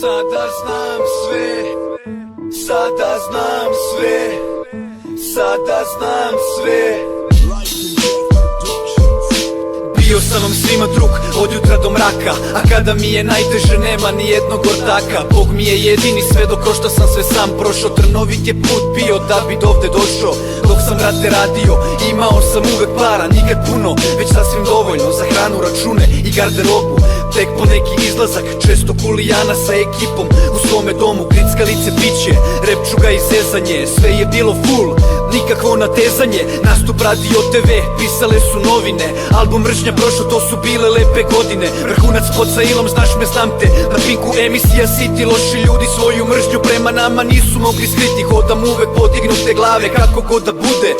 Sada znam sve, sada znam sve, sada znam sve. Bio sam vam svima drug od jutra do mraka, a kada mi je najteže nema ni jednog ortaka. Bog mi je jedini svedok što sam sve sam prošao. Trnovit je put bio da bi dovde došao. Dok sam brate radio, imao sam uvek para, nikad puno, već sasvim dovoljno za hranu, račune i garderobu. Tek po neki izlazak, često kulijana sa ekipom u svome domu, grickalice, piće, repčuga i zezanje. Sve je bilo full, nikakvo natezanje. Nastup radio TV, pisale su novine, album Mržnja prošlo, to su bile lepe godine. Vrhunac pod sa ilom, znaš me, znam te. Na Pinku emisija City, loši ljudi svoju mržnju prema nama nisu mogli skriti. Hodam uvek podignute glave, kako god da bude,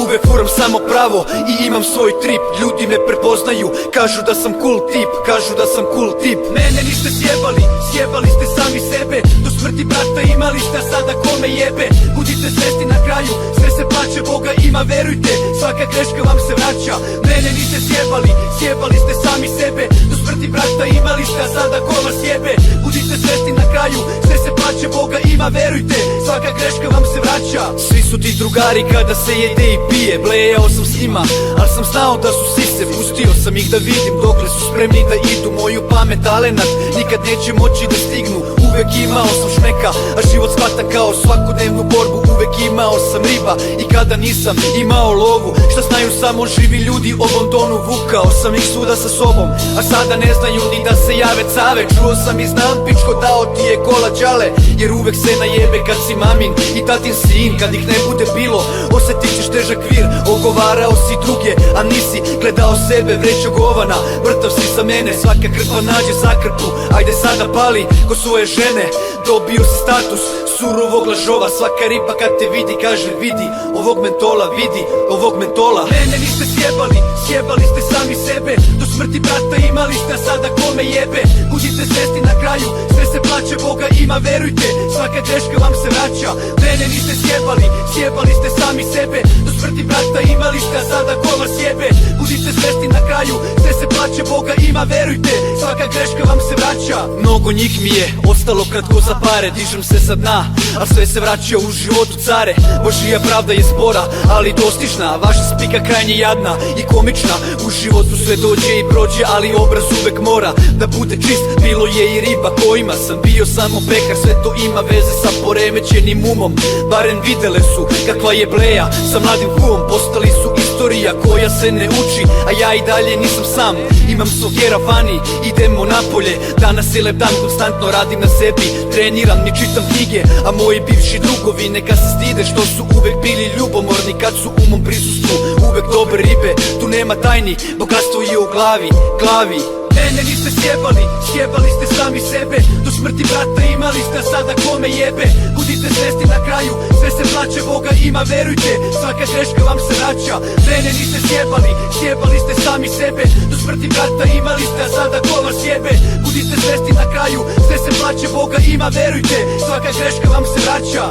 uvek furam samo pravo i imam svoj trip. Ljudi me prepoznaju, kažu da sam cool tip, kažu da sam cool tip. Mene niste sjebali, sjebali ste sami sebe. Do smrti brata imali ste, a sada kome jebe. Budite svesti na kraju, sve se plaće, Boga ima, verujte, svaka greška vam se vraća. Mene niste sjebali, sjebali ste sami sebe. Do smrti brata imali ste, a sada ko vas jebe. Budite svesti na kraju, sve se plaće, Boga ima, verujte, svaka greška vam se vraća. Svi su ti drugari kada se jede i pije, blejao sam s njima, al sam znao da su sise. Pustio sam ih da vidim dokle su spremni da idu. Moju pamet, talenat, nikad neće moći da stignu. Uvek imao sam šmeka, a život shvatam kao svakodnevnu borbu. Uvek imao sam riba i kada nisam imao lovu. Šta znaju samo živi ljudi o Londonu, vukao sam ih svuda sa sobom, a sada ne znaju ni da se jave cave. Čuo sam i znam, pičko, dao ti je kola đale, jer uvek se najebe kad si mamin i tatin sin. Kad ih ne bude bilo, osjetit ćeš težak vir. Ogovarao si druge, a nisi gledao sebe, vrećo govana, mrtav si za mene. Svaka krpa nađe zakrpu, ajde sada pali ko svoje žene. Dobio si status surovog lažova, svaka riba kad te vidi kaže vidi ovog mentola, vidi ovog mentola. Mene niste sjebali, sjebali ste sami sebe. Do smrti brata imali ste, a sada kome jebe. Budite svesti na kraju, sve se plaće, Boga ima, verujte, svaka greška vam se vraća. Mene niste sjebali, sjebali ste sami sebe. Do smrti brata imali ste, a sada ko vas jebe. Budite svesti na kraju, sve se plaće, Boga ima, verujte, svaka greška vam se vraća. Mnogo njih mi je ostalo kratko za pare, dižem se sa dna, a sve se vraća u životu care. Božija pravda je spora, ali dostižna, vaša spika krajnje jadna i komična. U životu sve dođe i prođe, ali obraz uvek mora da bude čist. Bilo je i riba kojima sam bio samo pekar, sve to ima veze sa poremećenim umom. Barem videle su kakva je bleja sa mladim huom. Postali su istorija koja se ne uči, a ja i dalje nisam sam. Imam svog hera fani, idemo napolje, danas je lep dan, konstantno radim na sebi. Treniram i čitam knjige, a moji bivši drugovi neka se stide što su uvek bili ljubomorni kad su u mom prisustvu uvek dobre ribe. Tu nema tajni, bogatstvo je u glavi, glavi. Mene niste sjebali, sjebali ste sami sebe. Do smrti brata imali ste, a sada kome jebe. Budite svesti na kraju, sve se plaće, Boga ima, verujte, svaka greška vam se vraća. Mene niste sjebali, sjebali ste sami sebe. Do smrti brata imali ste, a sada ko vas jebe. Budite svesti na kraju, sve se plaće, Boga ima, verujte, svaka greška vam se vraća.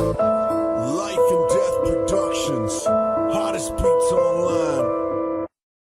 Life and Death Productions, hottest beats online.